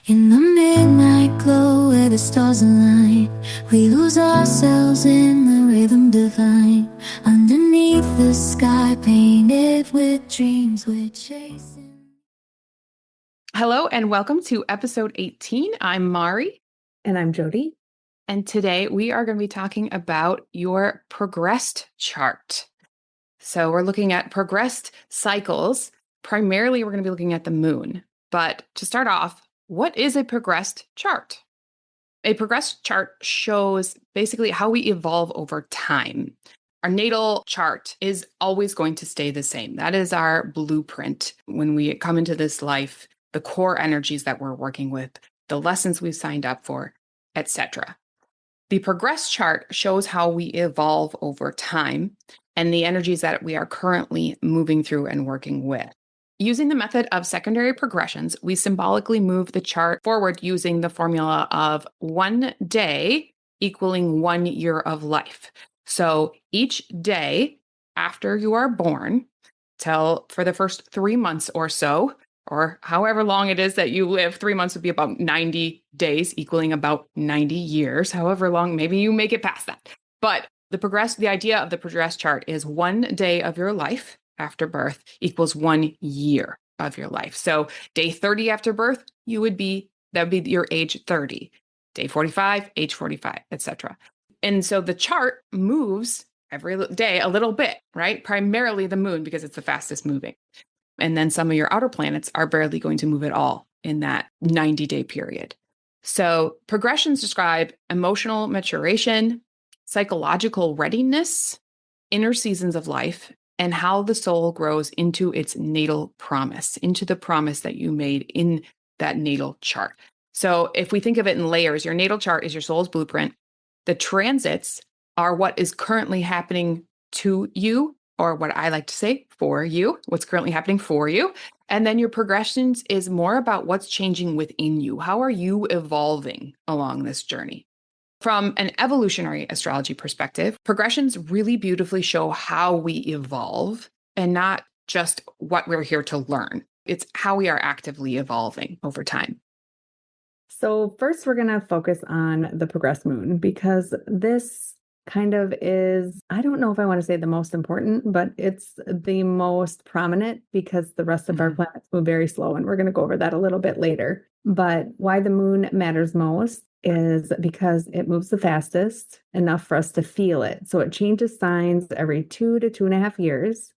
In the midnight glow where the stars align, we lose ourselves in the rhythm divine. Underneath the sky painted with dreams we're chasing. Hello and welcome to episode 18. I'm Mari. And I'm Jody. And today we are going to be talking about your progressed chart. So we're looking at progressed cycles. Primarily, we're going to be looking at the moon. But to start off, what is a progressed chart? A progressed chart shows basically how we evolve over time. Our natal chart is always going to stay the same. That is our blueprint when we come into this life, the core energies that we're working with, the lessons we've signed up for, etc. The progressed chart shows how we evolve over time and the energies that we are currently moving through and working with. Using the method of secondary progressions, we symbolically move the chart forward using the formula of 1 day equaling 1 year of life. So each day after you are born, till for the first 3 months or so, or however long it is that you live, 3 months would be about 90 days, equaling about 90 years, however long, maybe you make it past that. But the idea of the progress chart is 1 day of your life after birth equals 1 year of your life. So day 30 after birth, that would be your age 30. Day 45, age 45, etc. And so the chart moves every day a little bit, right? Primarily the moon because it's the fastest moving. And then some of your outer planets are barely going to move at all in that 90-day period. So progressions describe emotional maturation, psychological readiness, inner seasons of life, and how the soul grows into its natal promise, into the promise that you made in that natal chart. So if we think of it in layers, your natal chart is your soul's blueprint. The transits are what is currently happening to you, or what I like to say, for you, what's currently happening for you. And then your progressions is more about what's changing within you. How are you evolving along this journey? From an evolutionary astrology perspective, progressions really beautifully show how we evolve and not just what we're here to learn. It's how we are actively evolving over time. So first, we're going to focus on the progressed moon because this kind of is, I don't know if I want to say the most important, but it's the most prominent because the rest of our planets move very slow. And we're going to go over that a little bit later. But why the moon matters most is because it moves the fastest, enough for us to feel it. So it changes signs every 2 to 2.5 years.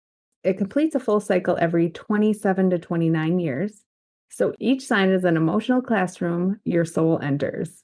It completes a full cycle every 27 to 29 years. So each sign is an emotional classroom your soul enters.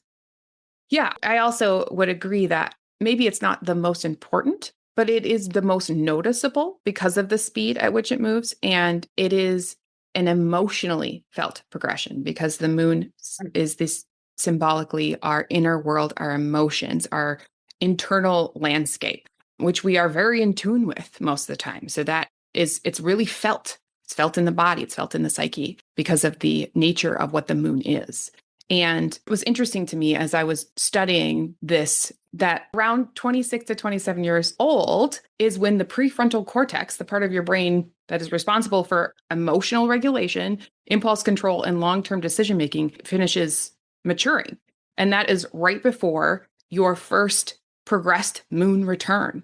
Yeah, I also would agree that maybe it's not the most important, but it is the most noticeable because of the speed at which it moves. And it is an emotionally felt progression because the moon is this symbolically our inner world, our emotions, our internal landscape, which we are very in tune with most of the time. So it's really felt. It's felt in the body, it's felt in the psyche because of the nature of what the moon is. And it was interesting to me as I was studying this, that around 26 to 27 years old is when the prefrontal cortex, the part of your brain that is responsible for emotional regulation, impulse control, and long-term decision-making, finishes maturing. And that is right before your first progressed moon return.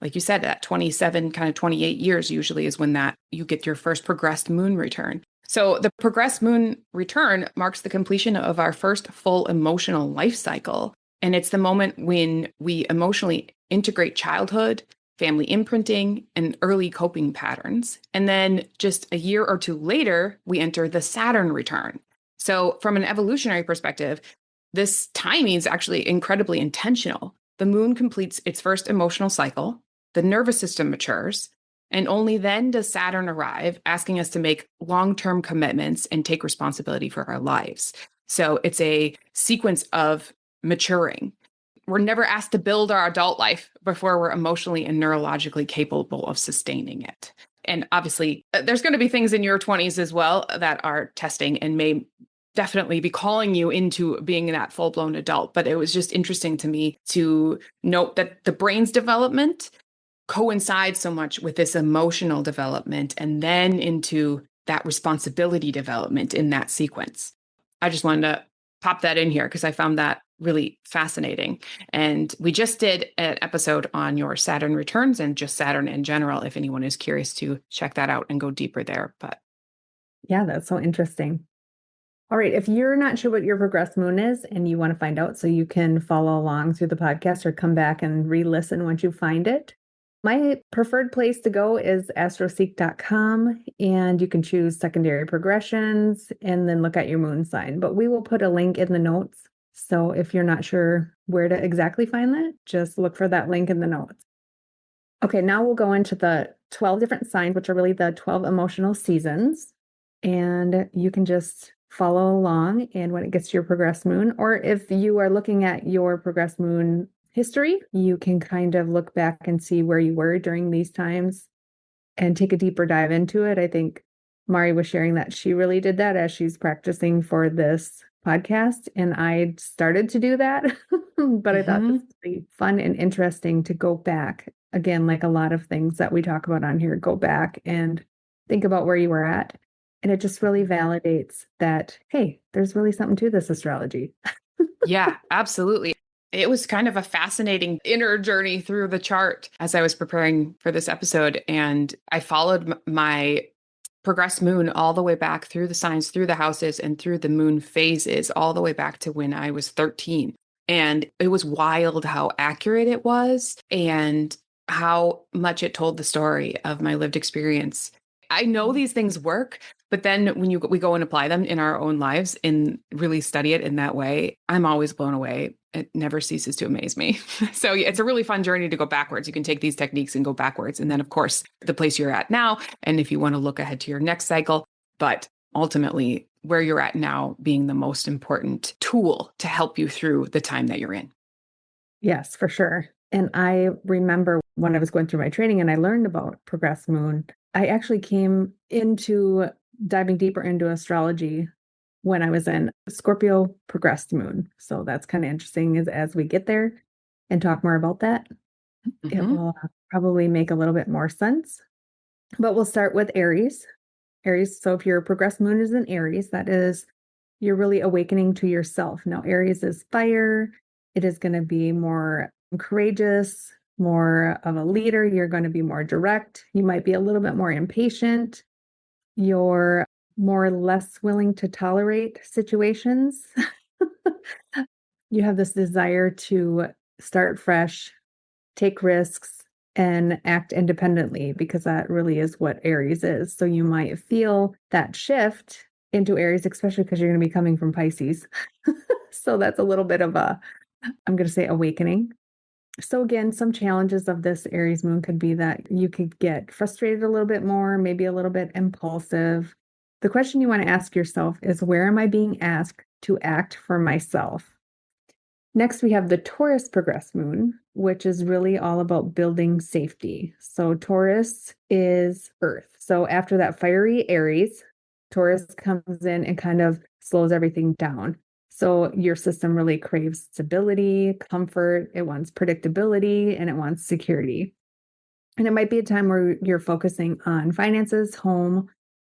Like you said, that 27, kind of 28 years usually is when that you get your first progressed moon return. So the progressed moon return marks the completion of our first full emotional life cycle. And it's the moment when we emotionally integrate childhood, family imprinting, and early coping patterns. And then just a year or two later, we enter the Saturn return. So from an evolutionary perspective, this timing is actually incredibly intentional. The moon completes its first emotional cycle. The nervous system matures, and only then does Saturn arrive, asking us to make long-term commitments and take responsibility for our lives. So it's a sequence of maturing. We're never asked to build our adult life before we're emotionally and neurologically capable of sustaining it. And obviously, there's going to be things in your 20s as well that are testing and may definitely be calling you into being that full-blown adult. But it was just interesting to me to note that the brain's development coincides so much with this emotional development and then into that responsibility development in that sequence. I just wanted to pop that in here because I found that really fascinating. And we just did an episode on your Saturn returns and just Saturn in general, if anyone is curious to check that out and go deeper there. But yeah, that's so interesting. All right. If you're not sure what your progressed moon is and you want to find out so you can follow along through the podcast or come back and re-listen once you find it, my preferred place to go is astroseek.com, and you can choose secondary progressions and then look at your moon sign. But we will put a link in the notes. So if you're not sure where to exactly find that, just look for that link in the notes. Okay, now we'll go into the 12 different signs, which are really the 12 emotional seasons. And you can just follow along. And when it gets to your progressed moon, or if you are looking at your progressed moon history, you can kind of look back and see where you were during these times and take a deeper dive into it. I think Mari was sharing that she really did that as she's practicing for this podcast. And I started to do that, but I thought this would be fun and interesting to go back again, like a lot of things that we talk about on here, go back and think about where you were at. And it just really validates that, hey, there's really something to this astrology. yeah, absolutely. It was kind of a fascinating inner journey through the chart as I was preparing for this episode. And I followed my progressed moon all the way back through the signs, through the houses, and through the moon phases, all the way back to when I was 13. And it was wild how accurate it was and how much it told the story of my lived experience. I know these things work, but then when we go and apply them in our own lives and really study it in that way, I'm always blown away. It never ceases to amaze me. So yeah, it's a really fun journey to go backwards. You can take these techniques and go backwards. And then, of course, the place you're at now. And if you want to look ahead to your next cycle, but ultimately where you're at now being the most important tool to help you through the time that you're in. Yes, for sure. And I remember when I was going through my training and I learned about progressed moon, I actually came into diving deeper into astrology when I was in Scorpio progressed moon. So that's kind of interesting as we get there and talk more about that, it will probably make a little bit more sense. But we'll start with Aries. Aries, so if your progressed moon is in Aries, that is, you're really awakening to yourself. Now, Aries is fire. It is going to be more courageous, more of a leader. You're going to be more direct. You might be a little bit more impatient. You're more or less willing to tolerate situations. You have this desire to start fresh, take risks, and act independently, because that really is what Aries is. So you might feel that shift into Aries, especially because you're going to be coming from Pisces. So that's a little bit of a, I'm going to say, awakening. So again, some challenges of this Aries moon could be that you could get frustrated a little bit more, maybe a little bit impulsive. The question you want to ask yourself is, where am I being asked to act for myself? Next, we have the Taurus progressed moon, which is really all about building safety. So Taurus is Earth. So after that fiery Aries, Taurus comes in and kind of slows everything down. So your system really craves stability, comfort, it wants predictability, and it wants security. And it might be a time where you're focusing on finances, home,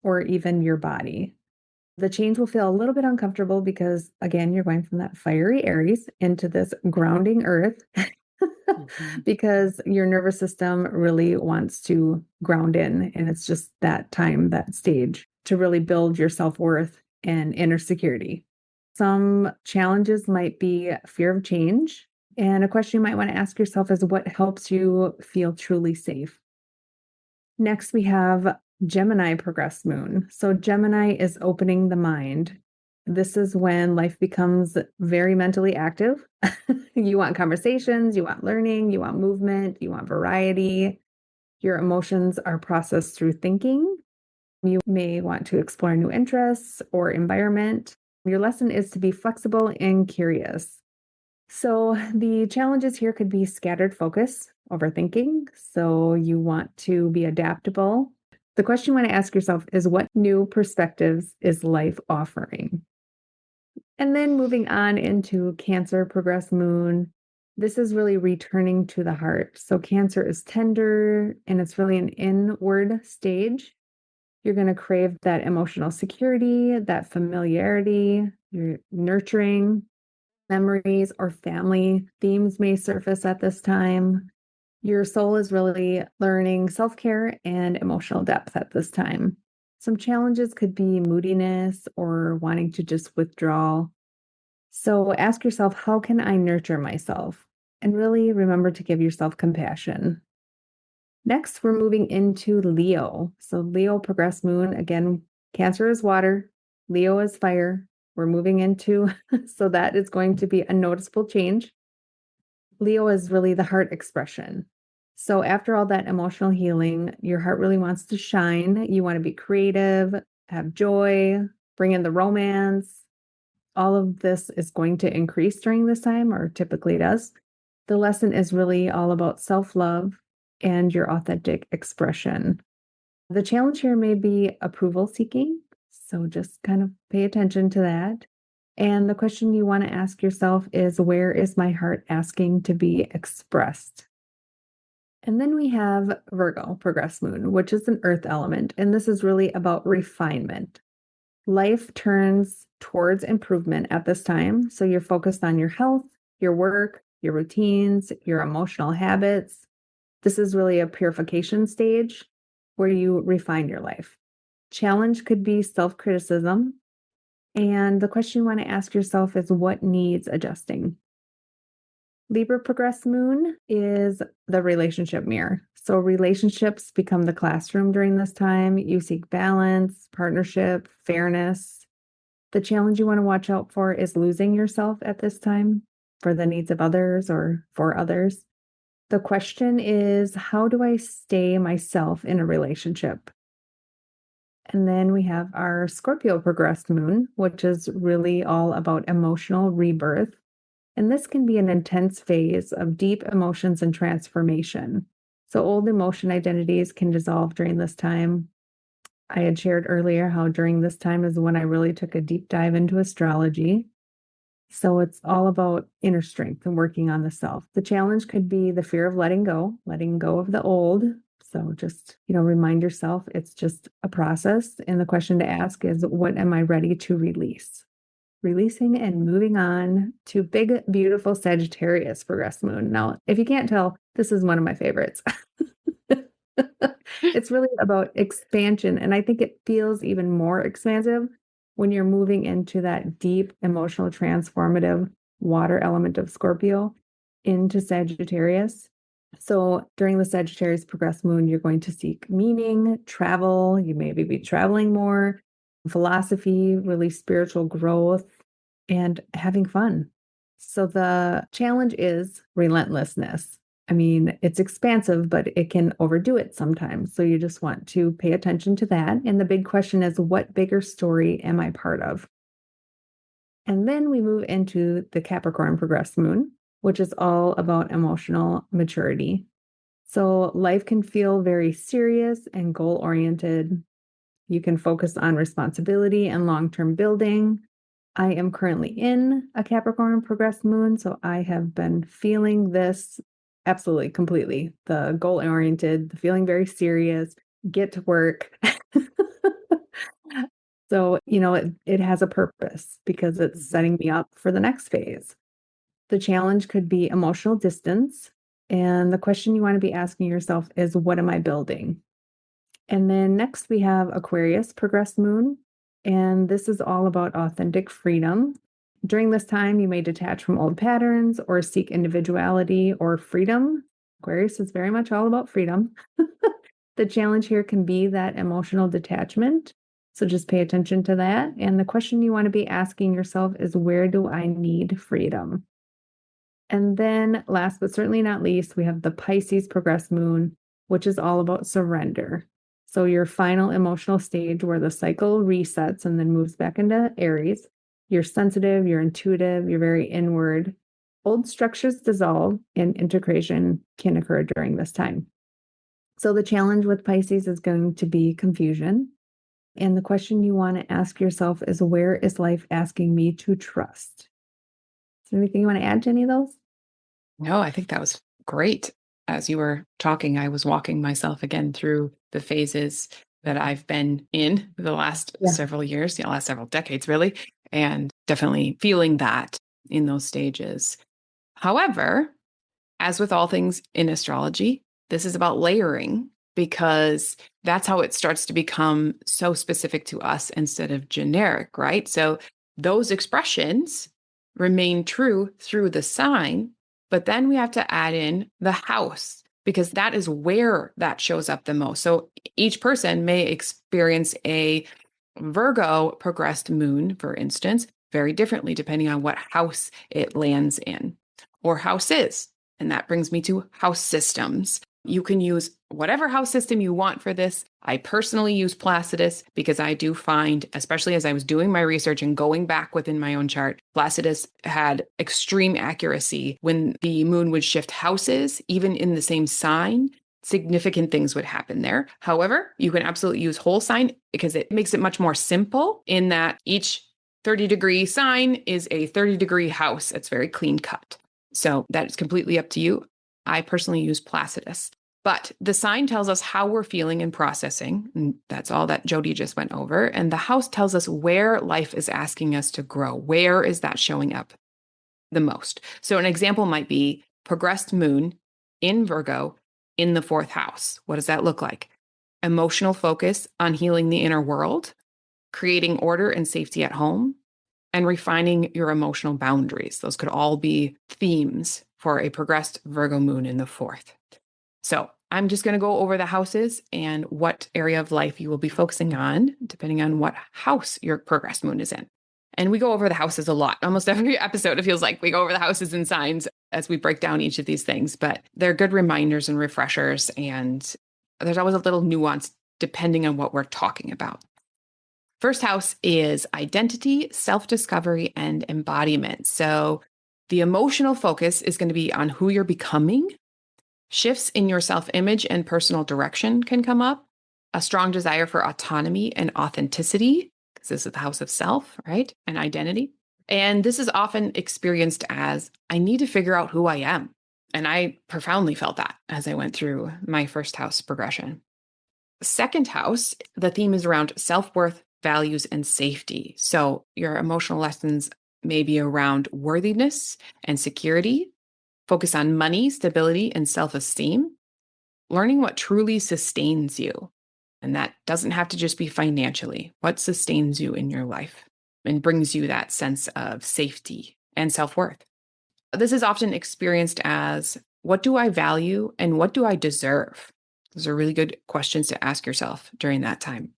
or even your body. The change will feel a little bit uncomfortable because, again, you're going from that fiery Aries into this grounding Earth because your nervous system really wants to ground in. And it's just that time, that stage to really build your self-worth and inner security. Some challenges might be fear of change. And a question you might want to ask yourself is, what helps you feel truly safe? Next, we have Gemini progressed moon. So Gemini is opening the mind. This is when life becomes very mentally active. You want conversations, you want learning, you want movement, you want variety. Your emotions are processed through thinking. You may want to explore new interests or environment. Your lesson is to be flexible and curious. So the challenges here could be scattered focus, overthinking. So you want to be adaptable. The question you want to ask yourself is, what new perspectives is life offering? And then moving on into Cancer progressed moon. This is really returning to the heart. So Cancer is tender and it's really an inward stage. You're going to crave that emotional security, that familiarity, you're nurturing memories or family themes may surface at this time. Your soul is really learning self-care and emotional depth at this time. Some challenges could be moodiness or wanting to just withdraw. So ask yourself, how can I nurture myself? And really remember to give yourself compassion. Next, we're moving into Leo. So Leo progress moon, again, Cancer is water, Leo is fire. We're moving into, so that is going to be a noticeable change. Leo is really the heart expression. So after all that emotional healing, your heart really wants to shine. You want to be creative, have joy, bring in the romance. All of this is going to increase during this time, or typically does. The lesson is really all about self-love and your authentic expression. The challenge here may be approval seeking. So just kind of pay attention to that. And the question you want to ask yourself is, where is my heart asking to be expressed? And then we have Virgo, progress moon, which is an earth element. And this is really about refinement. Life turns towards improvement at this time. So you're focused on your health, your work, your routines, your emotional habits. This is really a purification stage where you refine your life. Challenge could be self-criticism. And the question you want to ask yourself is, what needs adjusting? Libra progress moon is the relationship mirror. So relationships become the classroom during this time. You seek balance, partnership, fairness. The challenge you want to watch out for is losing yourself at this time for the needs of others or for others. The question is, how do I stay myself in a relationship? And then we have our Scorpio progressed moon, which is really all about emotional rebirth. And this can be an intense phase of deep emotions and transformation. So old emotion identities can dissolve during this time. I had shared earlier how during this time is when I really took a deep dive into astrology. So it's all about inner strength and working on the self. The challenge could be the fear of letting go of the old. So just, remind yourself it's just a process. And the question to ask is, what am I ready to release? Releasing and moving on to big, beautiful Sagittarius progress moon. Now, if you can't tell, this is one of my favorites. It's really about expansion. And I think it feels even more expansive when you're moving into that deep, emotional, transformative water element of Scorpio into Sagittarius. So during the Sagittarius progress moon, you're going to seek meaning, travel. You maybe be traveling more, philosophy, really spiritual growth, and having fun. So the challenge is relentlessness. I mean, it's expansive, but it can overdo it sometimes. So you just want to pay attention to that. And the big question is, what bigger story am I part of? And then we move into the Capricorn progress moon, which is all about emotional maturity. So life can feel very serious and goal oriented. You can focus on responsibility and long-term building. I am currently in a Capricorn progress moon, so I have been feeling this absolutely completely. The goal-oriented, the feeling very serious, get to work. So, it has a purpose because it's setting me up for the next phase. The challenge could be emotional distance. And the question you want to be asking yourself is, what am I building? And then next we have Aquarius progress moon. And this is all about authentic freedom. During this time, you may detach from old patterns or seek individuality or freedom. Aquarius is very much all about freedom. The challenge here can be that emotional detachment. So just pay attention to that. And the question you want to be asking yourself is, where do I need freedom? And then last but certainly not least, we have the Pisces progress moon, which is all about surrender. So your final emotional stage where the cycle resets and then moves back into Aries. You're sensitive, you're intuitive, you're very inward. Old structures dissolve and integration can occur during this time. So the challenge with Pisces is going to be confusion. And the question you want to ask yourself is, where is life asking me to trust? Is there anything you want to add to any of those? No, I think that was great. As you were talking, I was walking myself again through the phases that I've been in the last several years, last several decades, really, and definitely feeling that in those stages. However, as with all things in astrology, this is about layering because that's how it starts to become so specific to us instead of generic, right? So those expressions remain true through the sign, but then we have to add in the house because that is where that shows up the most. So each person may experience a Virgo progressed moon, for instance, very differently depending on what house it lands in or houses. And that brings me to house systems. You can use whatever house system you want for this. I personally use Placidus because I do find, especially as I was doing my research and going back within my own chart, Placidus had extreme accuracy. When the moon would shift houses, even in the same sign, significant things would happen there. However, you can absolutely use whole sign because it makes it much more simple in that each 30-degree sign is a 30-degree house. It's very clean cut. So that is completely up to you. I personally use Placidus. But the sign tells us how we're feeling and processing. And that's all that Jody just went over. And the house tells us where life is asking us to grow. Where is that showing up the most? So an example might be progressed moon in Virgo in the 4th house. What does that look like? Emotional focus on healing the inner world, creating order and safety at home, and refining your emotional boundaries. Those could all be themes for a progressed Virgo moon in the 4th. So I'm just going to go over the houses and what area of life you will be focusing on, depending on what house your progressed moon is in. And we go over the houses a lot. Almost every episode, it feels like we go over the houses and signs as we break down each of these things, but they're good reminders and refreshers. And there's always a little nuance depending on what we're talking about. First house is identity, self-discovery, and embodiment. So the emotional focus is going to be on who you're becoming. Shifts in your self-image and personal direction can come up. A strong desire for autonomy and authenticity, because this is the house of self, right? And identity. And this is often experienced as, I need to figure out who I am. And I profoundly felt that as I went through my first house progression. Second house, the theme is around self-worth, values, and safety. So your emotional lessons may be around worthiness and security, focus on money, stability, and self-esteem, learning what truly sustains you. And that doesn't have to just be financially. What sustains you in your life and brings you that sense of safety and self-worth. This is often experienced as, what do I value and what do I deserve? Those are really good questions to ask yourself during that time.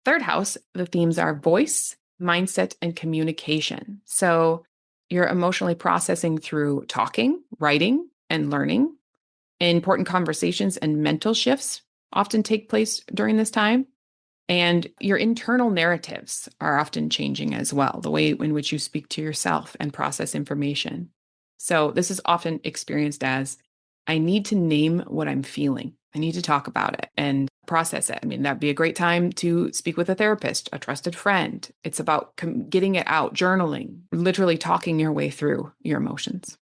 Third house, the themes are voice, mindset, and communication. So you're emotionally processing through talking, writing, and learning. Important conversations and mental shifts often take place during this time. And your internal narratives are often changing as well, the way in which you speak to yourself and process information. So this is often experienced as, I need to name what I'm feeling. I need to talk about it and process it. I mean, that'd be a great time to speak with a therapist, a trusted friend. It's about getting it out, journaling, literally talking your way through your emotions.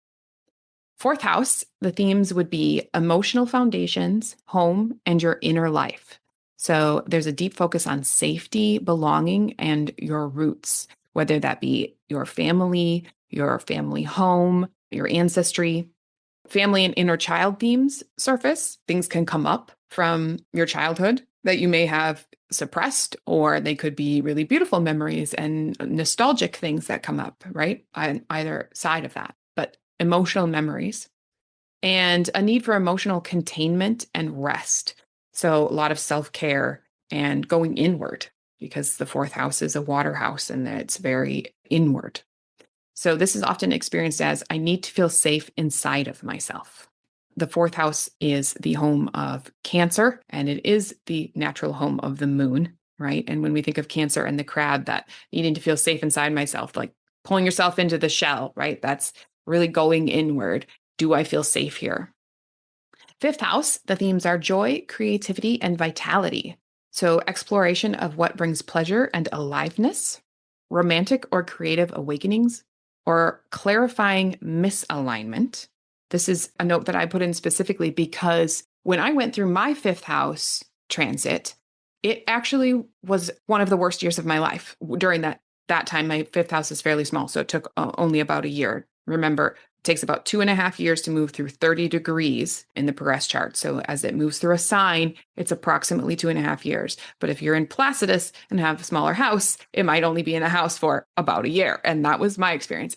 Fourth house, the themes would be emotional foundations, home, and your inner life. So there's a deep focus on safety, belonging, and your roots, whether that be your family home, your ancestry. Family and inner child themes surface. Things can come up from your childhood that you may have suppressed, or they could be really beautiful memories and nostalgic things that come up, right? On either side of that, but emotional memories and a need for emotional containment and rest. So a lot of self-care and going inward, because the 4th house is a water house and it's very inward. So this is often experienced as, I need to feel safe inside of myself. The 4th house is the home of Cancer, and it is the natural home of the moon, right? And when we think of Cancer and the crab, that needing to feel safe inside myself, like pulling yourself into the shell, right? That's really going inward. Do I feel safe here? 5th house, the themes are joy, creativity, and vitality. So exploration of what brings pleasure and aliveness, romantic or creative awakenings, or clarifying misalignment. This is a note that I put in specifically because when I went through my 5th house transit, It actually was one of the worst years of my life. During that time, my fifth house is fairly small, so it took only about a year. Remember, it takes about 2.5 years to move through 30 degrees in the progress chart. So as it moves through a sign, it's approximately 2.5 years. But if you're in Placidus and have a smaller house, it might only be in a house for about a year. And that was my experience.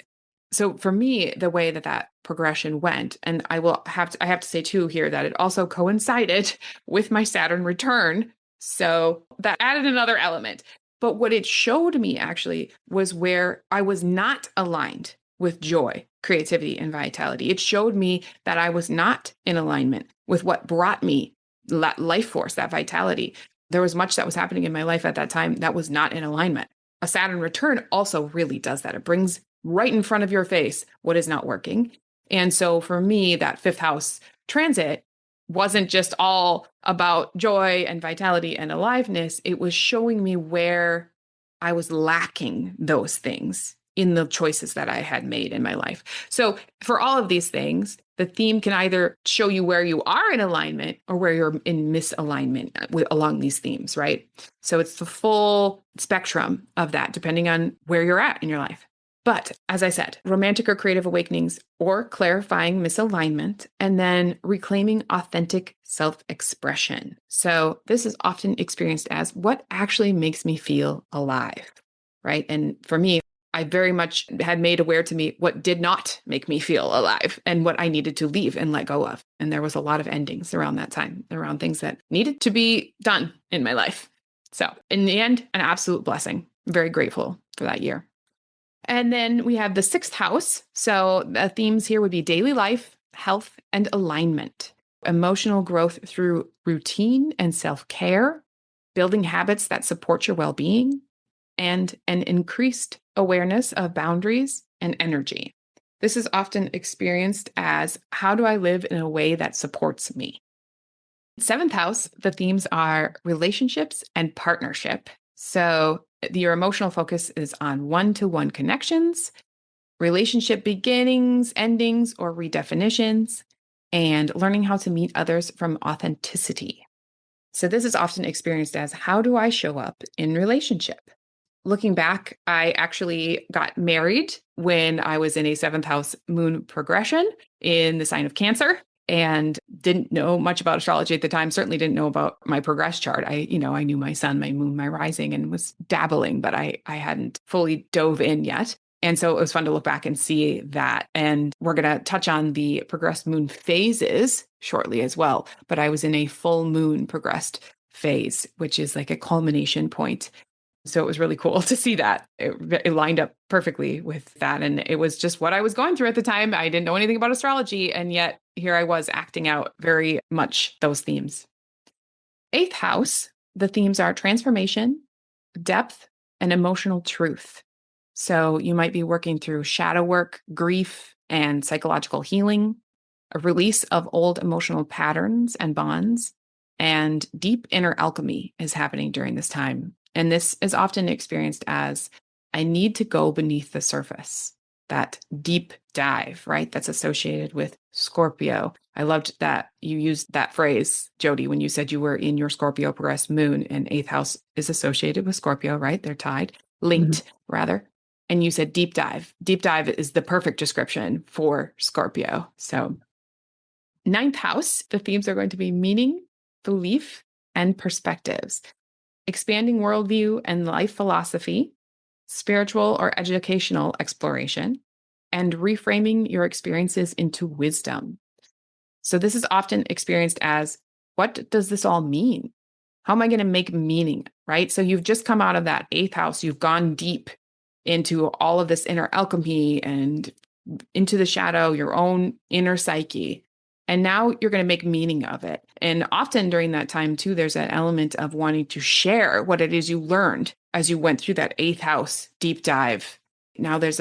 So for me, the way that progression went, and I have to say too here that it also coincided with my Saturn return. So that added another element. But what it showed me actually was where I was not aligned with joy, creativity, and vitality. It showed me that I was not in alignment with what brought me that life force, that vitality. There was much that was happening in my life at that time that was not in alignment. A Saturn return also really does that. It brings right in front of your face what is not working. And so for me, that fifth house transit wasn't just all about joy and vitality and aliveness. It was showing me where I was lacking those things in the choices that I had made in my life. So for all of these things, the theme can either show you where you are in alignment or where you're in misalignment along these themes, right? So it's the full spectrum of that, depending on where you're at in your life. But as I said, romantic or creative awakenings or clarifying misalignment, and then reclaiming authentic self-expression. So this is often experienced as what actually makes me feel alive, right? And for me, I very much had made aware to me what did not make me feel alive and what I needed to leave and let go of. And there was a lot of endings around that time, around things that needed to be done in my life. So in the end, an absolute blessing. I'm very grateful for that year. And then we have the sixth house. So the themes here would be daily life, health, and alignment, emotional growth through routine and self-care, building habits that support your well-being, and an increased awareness of boundaries and energy. This is often experienced as, how do I live in a way that supports me? Seventh house, the themes are relationships and partnership. So your emotional focus is on one-to-one connections, relationship beginnings, endings, or redefinitions, and learning how to meet others from authenticity. So this is often experienced as, how do I show up in relationship? Looking back, I actually got married when I was in a seventh house moon progression in the sign of Cancer, and didn't know much about astrology at the time. Certainly didn't know about my progress chart. I knew my sun, my moon, my rising, and was dabbling, but I hadn't fully dove in yet. And so it was fun to look back and see that. And we're going to touch on the progressed moon phases shortly as well. But I was in a full moon progressed phase, which is like a culmination point. So it was really cool to see that. It lined up perfectly with that. And it was just what I was going through at the time. I didn't know anything about astrology. And yet here I was acting out very much those themes. Eighth house, the themes are transformation, depth, and emotional truth. So you might be working through shadow work, grief, and psychological healing, a release of old emotional patterns and bonds, and deep inner alchemy is happening during this time. And this is often experienced as, I need to go beneath the surface, that deep dive, right? That's associated with Scorpio. I loved that you used that phrase, Jody, when you said you were in your Scorpio progressed moon, and eighth house is associated with Scorpio, right? They're tied, linked rather. And you said deep dive. Deep dive is the perfect description for Scorpio. So ninth house, the themes are going to be meaning, belief, and perspectives, expanding worldview and life philosophy, spiritual or educational exploration, and reframing your experiences into wisdom. So this is often experienced as, what does this all mean? How am I going to make meaning, right? So you've just come out of that eighth house. You've gone deep into all of this inner alchemy and into the shadow, your own inner psyche. And now you're going to make meaning of it. And often during that time, too, there's an element of wanting to share what it is you learned as you went through that eighth house deep dive. Now there's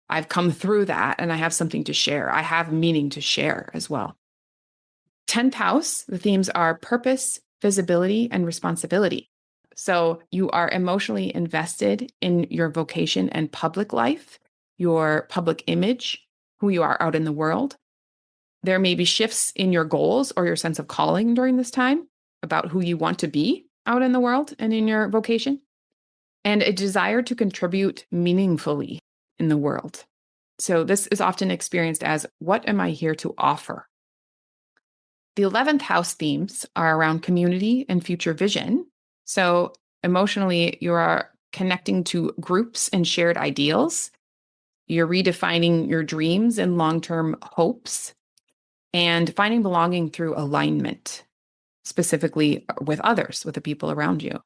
I've come through that and I have something to share. I have meaning to share as well. 10th house, the themes are purpose, visibility, and responsibility. So you are emotionally invested in your vocation and public life, your public image, who you are out in the world. There may be shifts in your goals or your sense of calling during this time about who you want to be out in the world and in your vocation, and a desire to contribute meaningfully in the world. So this is often experienced as, what am I here to offer? The 11th house themes are around community and future vision. So emotionally, you are connecting to groups and shared ideals. You're redefining your dreams and long-term hopes and finding belonging through alignment, specifically with others, with the people around you.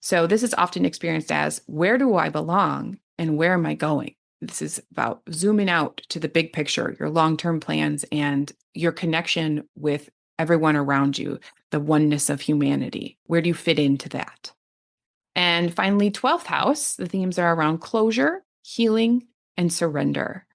So this is often experienced as, where do I belong and where am I going? This is about zooming out to the big picture, your long-term plans and your connection with everyone around you, the oneness of humanity. Where do you fit into that? And finally, 12th house, the themes are around closure, healing, and surrender.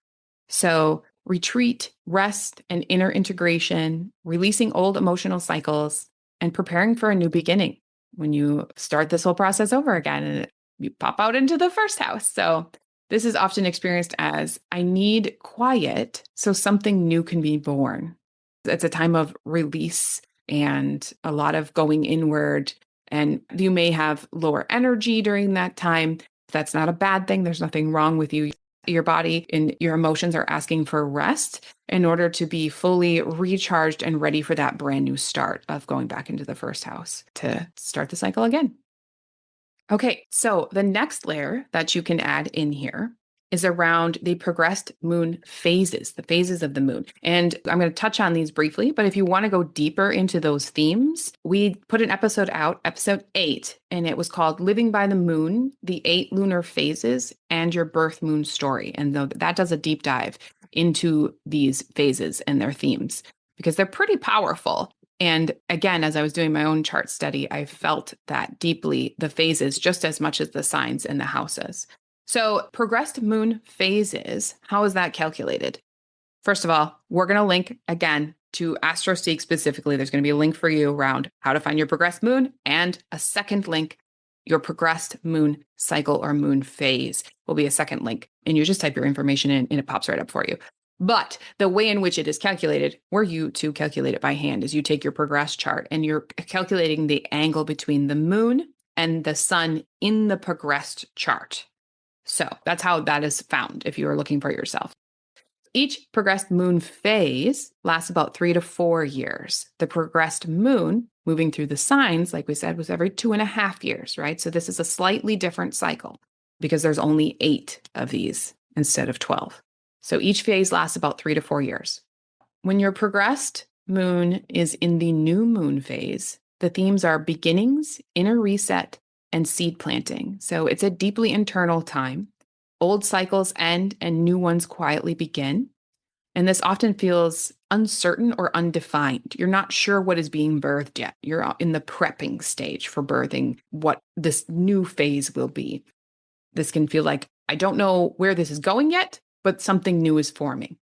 So retreat, rest, and inner integration, releasing old emotional cycles, and preparing for a new beginning when you start this whole process over again and you pop out into the first house. So this is often experienced as, I need quiet so something new can be born. It's a time of release and a lot of going inward. And you may have lower energy during that time. That's not a bad thing. There's nothing wrong with you. Your body and your emotions are asking for rest in order to be fully recharged and ready for that brand new start of going back into the first house to start the cycle again. Okay, so the next layer that you can add in here is around the progressed moon phases, the phases of the moon. And I'm going to touch on these briefly, but if you want to go deeper into those themes, we put an episode out, episode 8, and it was called Living by the Moon, the 8 Lunar Phases and Your Birth Moon Story. And that does a deep dive into these phases and their themes because they're pretty powerful. And again, as I was doing my own chart study, I felt that deeply, the phases just as much as the signs and the houses. So progressed moon phases, how is that calculated? First of all, we're going to link again to AstroSeek specifically. There's going to be a link for you around how to find your progressed moon and a second link, your progressed moon cycle or moon phase will be a second link. And you just type your information in and it pops right up for you. But the way in which it is calculated, were you to calculate it by hand, is you take your progressed chart and you're calculating the angle between the moon and the sun in the progressed chart. So that's how that is found if you are looking for it yourself. Each progressed moon phase lasts about 3 to 4 years. The progressed moon moving through the signs, like we said, was every 2.5 years, right? So this is a slightly different cycle because there's only 8 of these instead of 12. So each phase lasts about 3 to 4 years. When your progressed moon is in the new moon phase, the themes are beginnings, inner reset, and seed planting. So it's a deeply internal time. Old cycles end and new ones quietly begin. And this often feels uncertain or undefined. You're not sure what is being birthed yet. You're in the prepping stage for birthing what this new phase will be. This can feel like, I don't know where this is going yet, but something new is forming.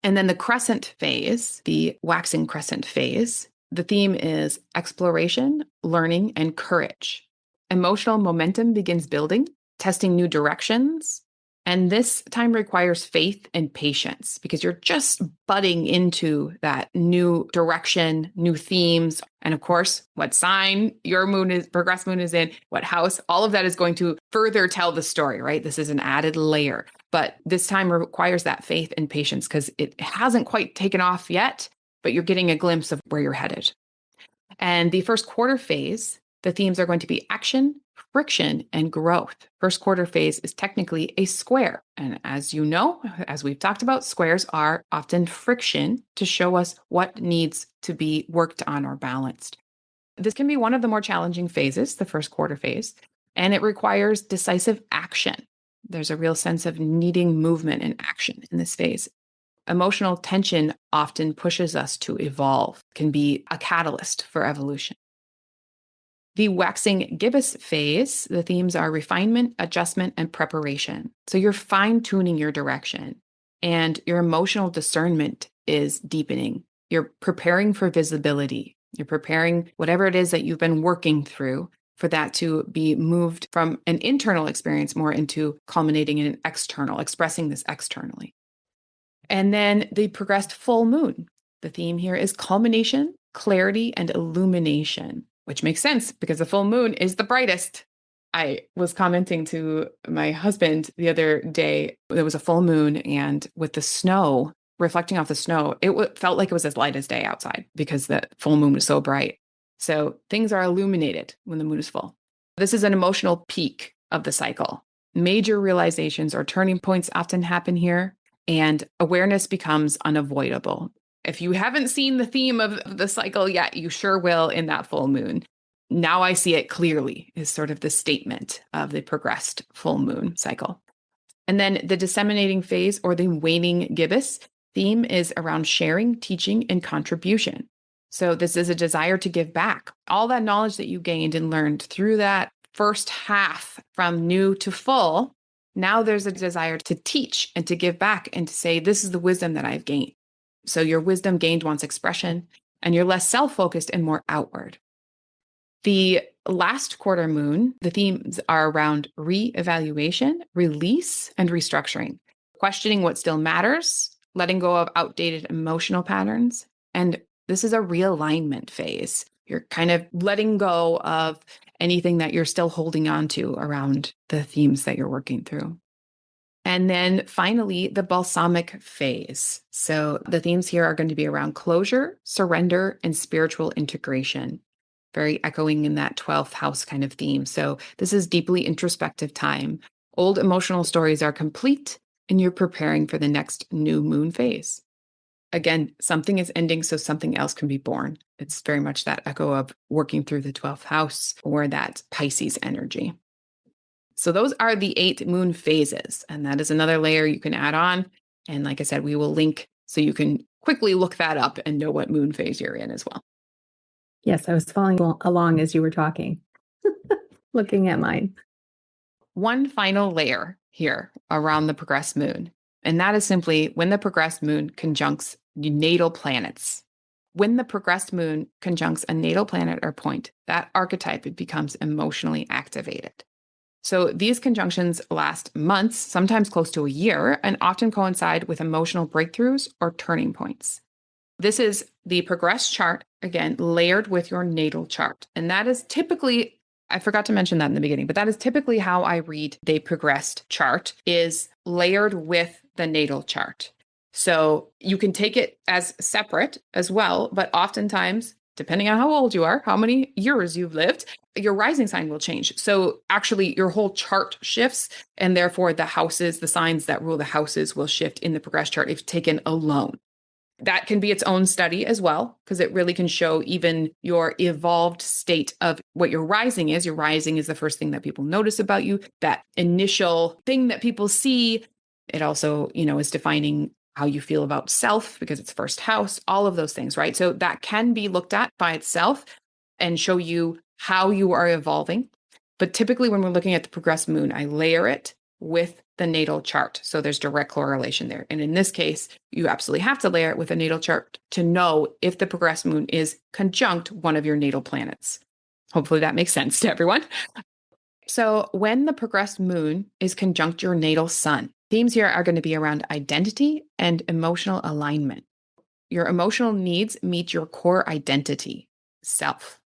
And then the crescent phase, the waxing crescent phase, the theme is exploration, learning, and courage. Emotional momentum begins building, testing new directions. And this time requires faith and patience because you're just budding into that new direction, new themes. And of course, what sign your moon is, progressed moon is in, what house, all of that is going to further tell the story, right? This is an added layer. But this time requires that faith and patience because it hasn't quite taken off yet, but you're getting a glimpse of where you're headed. And the first quarter phase, the themes are going to be action, friction, and growth. First quarter phase is technically a square. And as you know, as we've talked about, squares are often friction to show us what needs to be worked on or balanced. This can be one of the more challenging phases, the first quarter phase, and it requires decisive action. There's a real sense of needing movement and action in this phase. Emotional tension often pushes us to evolve, can be a catalyst for evolution. The waxing gibbous phase, the themes are refinement, adjustment, and preparation. So you're fine-tuning your direction and your emotional discernment is deepening. You're preparing for visibility. You're preparing whatever it is that you've been working through for that to be moved from an internal experience more into culminating in an external, expressing this externally. And then the progressed full moon. The theme here is culmination, clarity, and illumination. which makes sense because the full moon is the brightest. I was commenting to my husband the other day, there was a full moon, and with the snow, reflecting off the snow, it felt like it was as light as day outside because the full moon was so bright. So things are illuminated when the moon is full. This is an emotional peak of the cycle. Major realizations or turning points often happen here, and awareness becomes unavoidable. If you haven't seen the theme of the cycle yet, you sure will in that full moon. Now I see it clearly is sort of the statement of the progressed full moon cycle. And then the disseminating phase, or the waning gibbous theme, is around sharing, teaching, and contribution. So this is a desire to give back. All that knowledge that you gained and learned through that first half from new to full, now there's a desire to teach and to give back and to say, this is the wisdom that I've gained. So your wisdom gained wants expression, and you're less self-focused and more outward. The last quarter moon, the themes are around re-evaluation, release, and restructuring, questioning what still matters, letting go of outdated emotional patterns. And this is a realignment phase. You're kind of letting go of anything that you're still holding on to around the themes that you're working through. And then finally, the balsamic phase. So the themes here are going to be around closure, surrender, and spiritual integration, very echoing in that 12th house kind of theme. So this is deeply introspective time. Old emotional stories are complete, and you're preparing for the next new moon phase. Again, something is ending so something else can be born. It's very much that echo of working through the 12th house or that Pisces energy. So those are the 8 moon phases, and that is another layer you can add on. And like I said, we will link so you can quickly look that up and know what moon phase you're in as well. Yes, I was following along as you were talking, looking at mine. One final layer here around the progressed moon, and that is simply when the progressed moon conjuncts natal planets. When the progressed moon conjuncts a natal planet or point, that archetype becomes emotionally activated. So these conjunctions last months, sometimes close to a year, and often coincide with emotional breakthroughs or turning points. This is the progressed chart, again, layered with your natal chart. And that is typically, I forgot to mention that in the beginning, but that is typically how I read the progressed chart, is layered with the natal chart. So you can take it as separate as well, but oftentimes, depending on how old you are, how many years you've lived, your rising sign will change. So actually your whole chart shifts, and therefore the houses, the signs that rule the houses will shift in the progressed chart if taken alone. That can be its own study as well, because it really can show even your evolved state of what your rising is. Your rising is the first thing that people notice about you, that initial thing that people see. It also, is defining how you feel about self because it's first house, all of those things, right? So that can be looked at by itself and show you how you are evolving. But typically when we're looking at the progressed moon, I layer it with the natal chart. So there's direct correlation there. And in this case, you absolutely have to layer it with a natal chart to know if the progressed moon is conjunct one of your natal planets. Hopefully that makes sense to everyone. So when the progressed moon is conjunct your natal sun, themes here are going to be around identity and emotional alignment. Your emotional needs meet your core identity, self.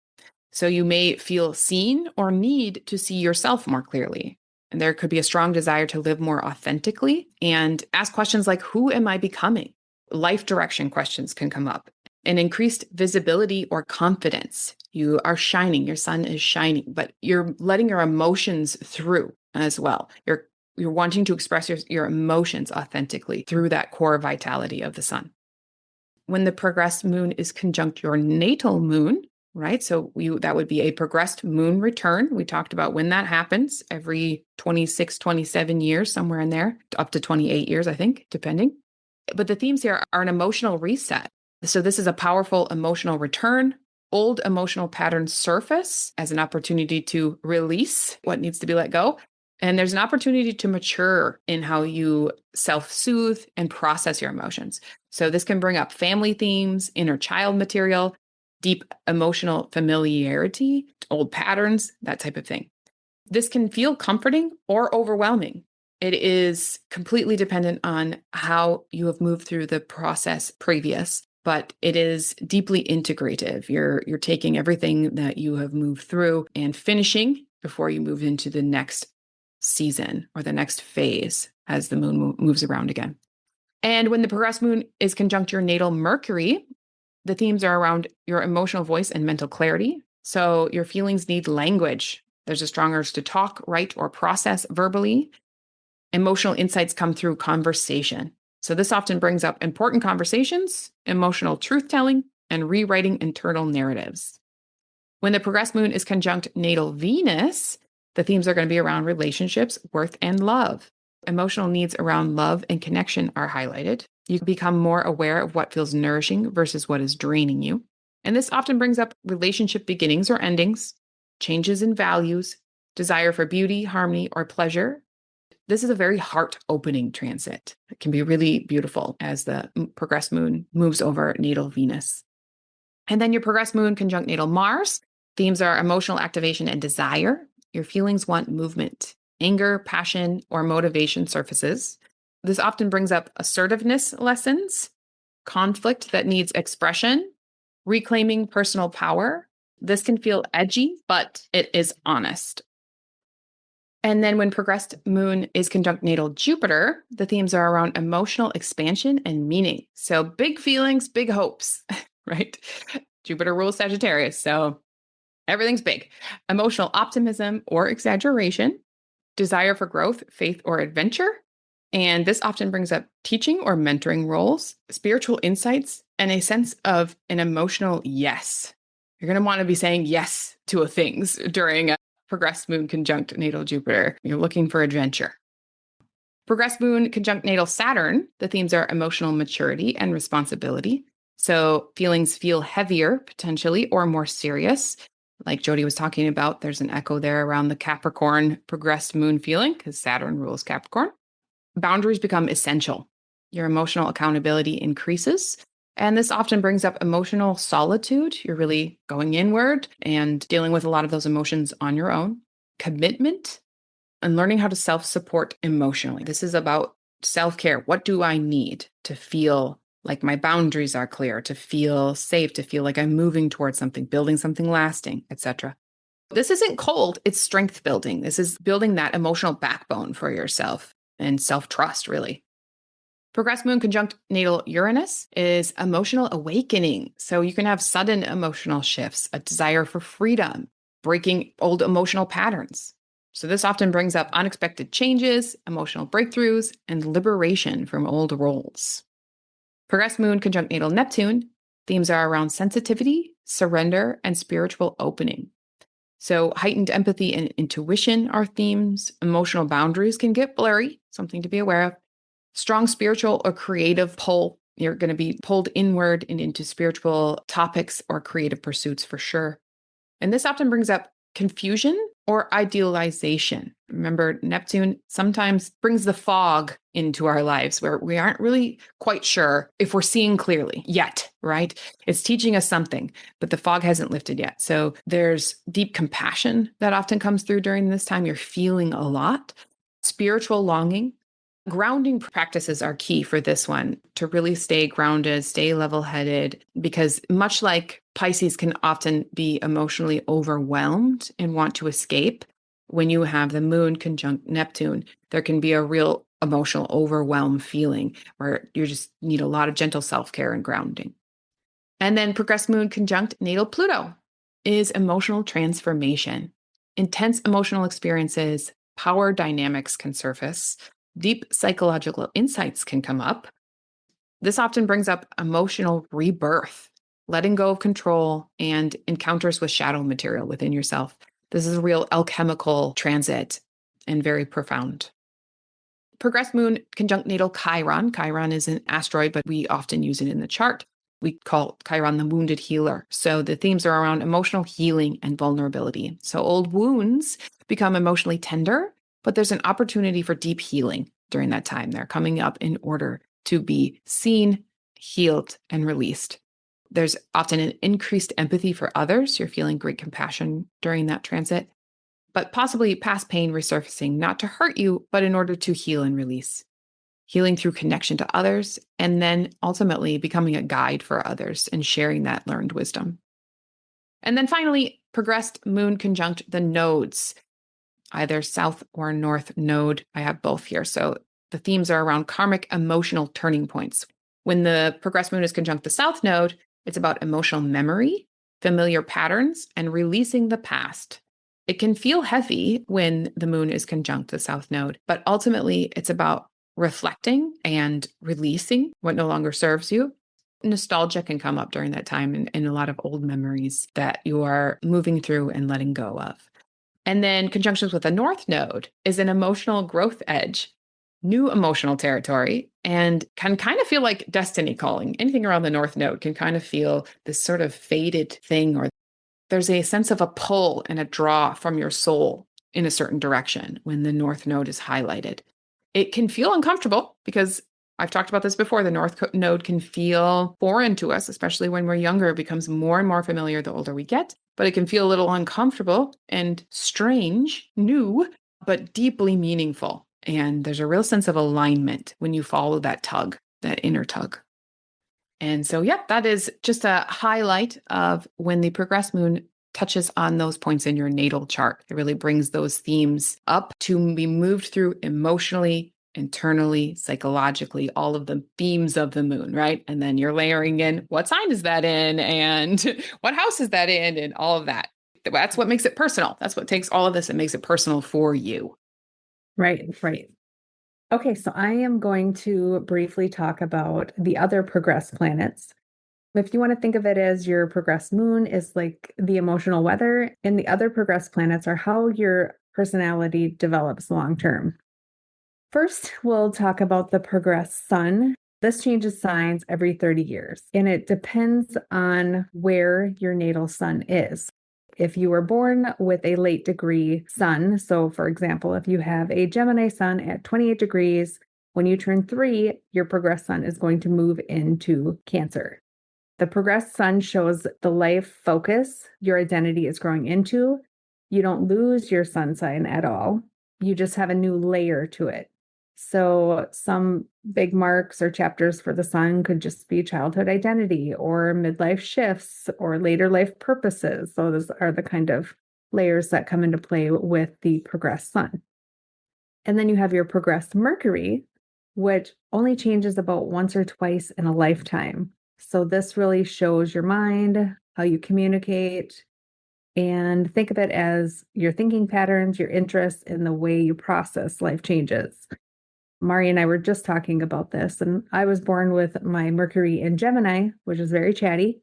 So you may feel seen or need to see yourself more clearly. And there could be a strong desire to live more authentically and ask questions like, who am I becoming? Life direction questions can come up. An increased visibility or confidence. You are shining, your sun is shining, but you're letting your emotions through as well. You're wanting to express your emotions authentically through that core vitality of the sun. When the progressed moon is conjunct your natal moon, right? So that would be a progressed moon return. We talked about when that happens every 26, 27 years, somewhere in there, up to 28 years, I think, depending. But the themes here are an emotional reset. So this is a powerful emotional return. Old emotional patterns surface as an opportunity to release what needs to be let go. And there's an opportunity to mature in how you self-soothe and process your emotions. So this can bring up family themes, inner child material, deep emotional familiarity, old patterns, that type of thing. This can feel comforting or overwhelming. It is completely dependent on how you have moved through the process previous. but it is deeply integrative. You're taking everything that you have moved through and finishing before you move into the next season or the next phase as the moon moves around again. And when the progressed moon is conjunct your natal Mercury, the themes are around your emotional voice and mental clarity. So your feelings need language. There's a strong urge to talk, write, or process verbally. Emotional insights come through conversation. So this often brings up important conversations, emotional truth-telling, and rewriting internal narratives. When the progressed moon is conjunct natal Venus, the themes are going to be around relationships, worth, and love. Emotional needs around love and connection are highlighted. You become more aware of what feels nourishing versus what is draining you. And this often brings up relationship beginnings or endings, changes in values, desire for beauty, harmony, or pleasure. This is a very heart-opening transit. It can be really beautiful as the progressed moon moves over natal Venus. And then your progressed moon conjunct natal Mars. Themes are emotional activation and desire. Your feelings want movement. Anger, passion, or motivation surfaces. This often brings up assertiveness lessons, conflict that needs expression, reclaiming personal power. This can feel edgy, but it is honest. And then when progressed moon is conjunct natal Jupiter, the themes are around emotional expansion and meaning. So big feelings, big hopes, right? Jupiter rules Sagittarius, so everything's big. Emotional optimism or exaggeration, desire for growth, faith, or adventure. And this often brings up teaching or mentoring roles, spiritual insights, and a sense of an emotional yes. You're going to want to be saying yes to things during a progressed moon conjunct natal Jupiter. You're looking for adventure. Progressed moon conjunct natal Saturn, the themes are emotional maturity and responsibility. So feelings feel heavier potentially or more serious. Like Jody was talking about, there's an echo there around the Capricorn progressed moon feeling because Saturn rules Capricorn. Boundaries become essential. Your emotional accountability increases. And this often brings up emotional solitude. You're really going inward and dealing with a lot of those emotions on your own. Commitment and learning how to self-support emotionally. This is about self-care. What do I need to feel like my boundaries are clear, to feel safe, to feel like I'm moving towards something, building something lasting, etc. This isn't cold, it's strength building. This is building that emotional backbone for yourself and self-trust, really. Progressed moon conjunct natal Uranus is emotional awakening. So you can have sudden emotional shifts, a desire for freedom, breaking old emotional patterns. So this often brings up unexpected changes, emotional breakthroughs, and liberation from old roles. Progressed moon conjunct natal Neptune, themes are around sensitivity, surrender, and spiritual opening. So heightened empathy and intuition are themes. Emotional boundaries can get blurry, something to be aware of. Strong spiritual or creative pull. You're going to be pulled inward and into spiritual topics or creative pursuits for sure. And this often brings up confusion or idealization. Remember, Neptune sometimes brings the fog into our lives where we aren't really quite sure if we're seeing clearly yet, right? It's teaching us something, but the fog hasn't lifted yet. So there's deep compassion that often comes through during this time. You're feeling a lot. Spiritual longing. Grounding practices are key for this one to really stay grounded, stay level-headed, because much like Pisces can often be emotionally overwhelmed and want to escape, when you have the moon conjunct Neptune, there can be a real emotional overwhelm feeling where you just need a lot of gentle self-care and grounding. And then progressed moon conjunct natal Pluto is emotional transformation. Intense emotional experiences, power dynamics can surface. Deep psychological insights can come up. This often brings up emotional rebirth, letting go of control, and encounters with shadow material within yourself. This is a real alchemical transit and very profound. Progressed moon conjunct natal Chiron. Chiron is an asteroid, but we often use it in the chart. We call Chiron the wounded healer. So the themes are around emotional healing and vulnerability. So old wounds become emotionally tender, but there's an opportunity for deep healing during that time. They're coming up in order to be seen, healed, and released. There's often an increased empathy for others. You're feeling great compassion during that transit, but possibly past pain resurfacing, not to hurt you, but in order to heal and release. healing through connection to others, and then ultimately becoming a guide for others and sharing that learned wisdom. And then finally, progressed moon conjunct the nodes, either south or north node. I have both here. So the themes are around karmic emotional turning points. When the progressed moon is conjunct the south node, it's about emotional memory, familiar patterns, and releasing the past. It can feel heavy when the moon is conjunct the south node, but ultimately it's about reflecting and releasing what no longer serves you. Nostalgia can come up during that time and a lot of old memories that you are moving through and letting go of. And then conjunctions with the north node is an emotional growth edge, new emotional territory, and can kind of feel like destiny calling. Anything around the north node can kind of feel this sort of faded thing, or there's a sense of a pull and a draw from your soul in a certain direction when the north node is highlighted. It can feel uncomfortable because I've talked about this before. The north node can feel foreign to us, especially when we're younger. It becomes more and more familiar the older we get, but it can feel a little uncomfortable and strange, new, but deeply meaningful. And there's a real sense of alignment when you follow that tug, that inner tug. And so, yeah, that is just a highlight of when the progressed moon touches on those points in your natal chart. It really brings those themes up to be moved through emotionally, internally, psychologically, all of the themes of the moon, right? And then you're layering in what sign is that in and what house is that in and all of that. That's what makes it personal. That's what takes all of this and makes it personal for you. Right, right. Okay, so I am going to briefly talk about the other progressed planets. If you want to think of it as your progressed moon is like the emotional weather, and the other progressed planets are how your personality develops long term. First, we'll talk about the progressed sun. This changes signs every 30 years, and it depends on where your natal sun is. If you were born with a late degree sun, so for example, if you have a Gemini sun at 28 degrees, when you turn 3, your progressed sun is going to move into Cancer. The progressed sun shows the life focus your identity is growing into. You don't lose your sun sign at all. You just have a new layer to it. So some big marks or chapters for the sun could just be childhood identity or midlife shifts or later life purposes. So those are the kind of layers that come into play with the progressed sun. And then you have your progressed Mercury, which only changes about once or twice in a lifetime. So this really shows your mind, how you communicate, and think of it as your thinking patterns, your interests, and the way you process life changes. Mari and I were just talking about this, and I was born with my Mercury in Gemini, which is very chatty.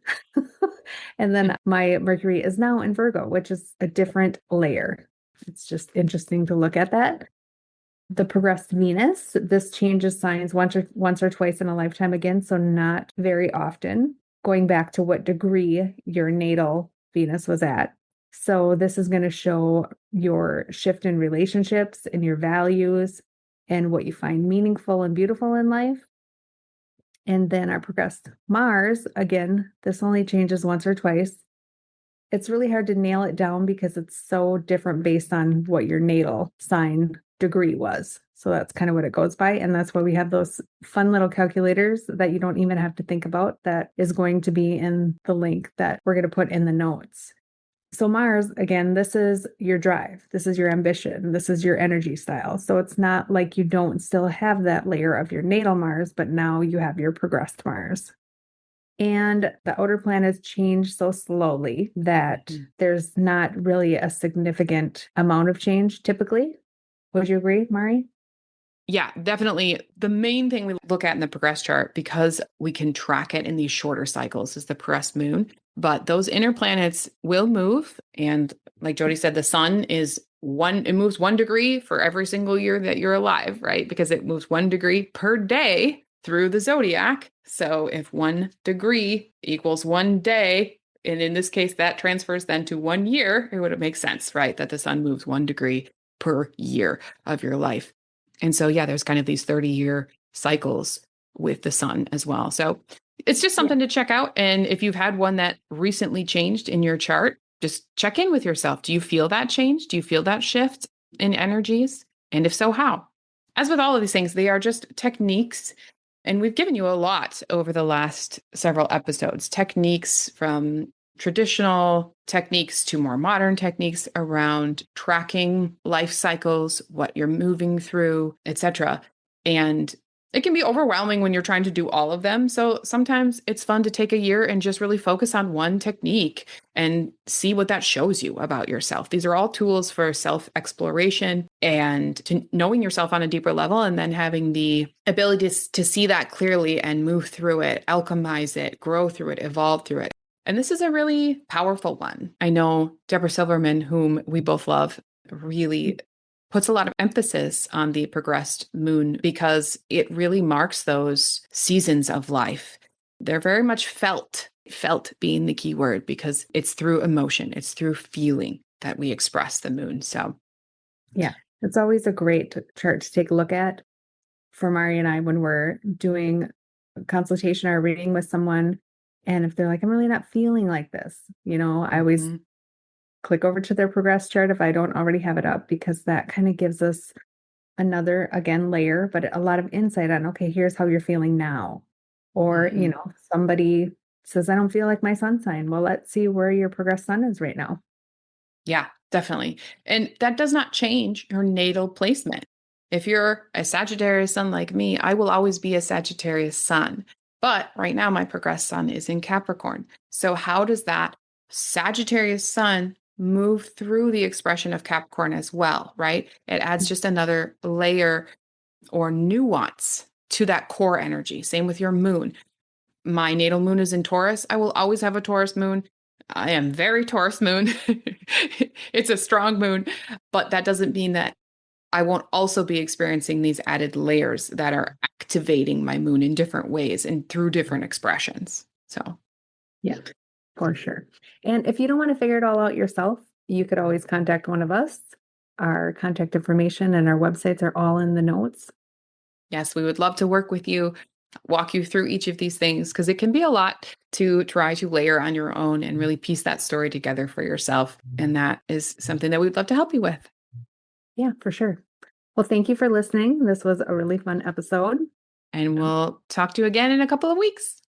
And then my Mercury is now in Virgo, which is a different layer. It's just interesting to look at that. The progressed Venus, this changes signs once or twice in a lifetime again, so not very often, going back to what degree your natal Venus was at. So this is going to show your shift in relationships and your values and what you find meaningful and beautiful in life. And then our progressed Mars, again, this only changes once or twice. It's really hard to nail it down because it's so different based on what your natal sign degree was. So that's kind of what it goes by. And that's why we have those fun little calculators that you don't even have to think about. That is going to be in the link that we're going to put in the notes. So Mars, again, this is your drive. This is your ambition. This is your energy style. So it's not like you don't still have that layer of your natal Mars, but now you have your progressed Mars. And the outer planets change so slowly that there's not really a significant amount of change typically. Would you agree, Mari? Yeah, definitely. The main thing we look at in the progress chart, because we can track it in these shorter cycles, is the progressed moon. But those inner planets will move. And like Jody said, the sun is it moves 1 degree for every single year that you're alive, right? Because it moves 1 degree per day through the zodiac. So if 1 degree equals 1 day, and in this case, that transfers then to 1 year, it would make sense, right? That the sun moves 1 degree per year of your life. And so, yeah, there's kind of these 30-year cycles with the sun as well. So it's just something to check out. And if you've had one that recently changed in your chart, just check in with yourself. Do you feel that change? Do you feel that shift in energies? And if so, how? as with all of these things, they are just techniques. And we've given you a lot over the last several episodes, techniques from traditional techniques to more modern techniques around tracking life cycles, what you're moving through, etc. And it can be overwhelming when you're trying to do all of them. So sometimes it's fun to take a year and just really focus on one technique and see what that shows you about yourself. These are all tools for self-exploration and to knowing yourself on a deeper level, and then having the ability to see that clearly and move through it, alchemize it, grow through it, evolve through it. And this is a really powerful one. I know Deborah Silverman, whom we both love, really puts a lot of emphasis on the progressed moon because it really marks those seasons of life. They're very much felt being the key word, because it's through emotion, it's through feeling that we express the moon. So yeah, it's always a great chart to take a look at for Mari and I when we're doing a consultation or reading with someone. And if they're like, I'm really not feeling like this, I always click over to their progress chart if I don't already have it up, because that kind of gives us another, again, layer, but a lot of insight on, okay, here's how you're feeling now. Or, somebody says, I don't feel like my sun sign. Well, let's see where your progress sun is right now. Yeah, definitely. And that does not change your natal placement. If you're a Sagittarius sun like me, I will always be a Sagittarius sun. But right now, my progressed sun is in Capricorn. So how does that Sagittarius sun move through the expression of Capricorn as well, right? It adds just another layer or nuance to that core energy. Same with your moon. My natal moon is in Taurus. I will always have a Taurus moon. I am very Taurus moon. It's a strong moon, but that doesn't mean that I won't also be experiencing these added layers that are activating my moon in different ways and through different expressions. So, yeah, for sure. And if you don't want to figure it all out yourself, you could always contact one of us. Our contact information and our websites are all in the notes. Yes, we would love to work with you, walk you through each of these things, because it can be a lot to try to layer on your own and really piece that story together for yourself. And that is something that we'd love to help you with. Yeah, for sure. Well, thank you for listening. This was a really fun episode. And we'll talk to you again in a couple of weeks.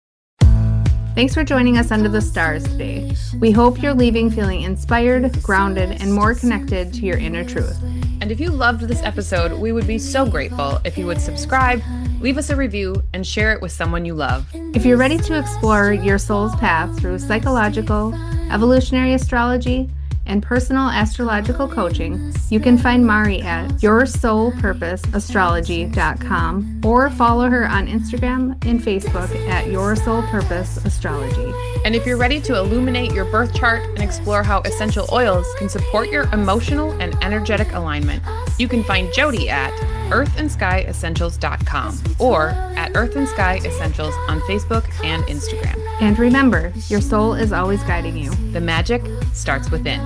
Thanks for joining us under the stars today. We hope you're leaving feeling inspired, grounded, and more connected to your inner truth. And if you loved this episode, we would be so grateful if you would subscribe, leave us a review, and share it with someone you love. If you're ready to explore your soul's path through psychological, evolutionary astrology, and personal astrological coaching, you can find Mari at yoursoulpurposeastrology.com or follow her on Instagram and Facebook at yoursoulpurposeastrology. And if you're ready to illuminate your birth chart and explore how essential oils can support your emotional and energetic alignment, you can find Jody at earthandskyessentials.com or at Earth and Sky Essentials on Facebook and Instagram. And remember, your soul is always guiding you. The magic starts within.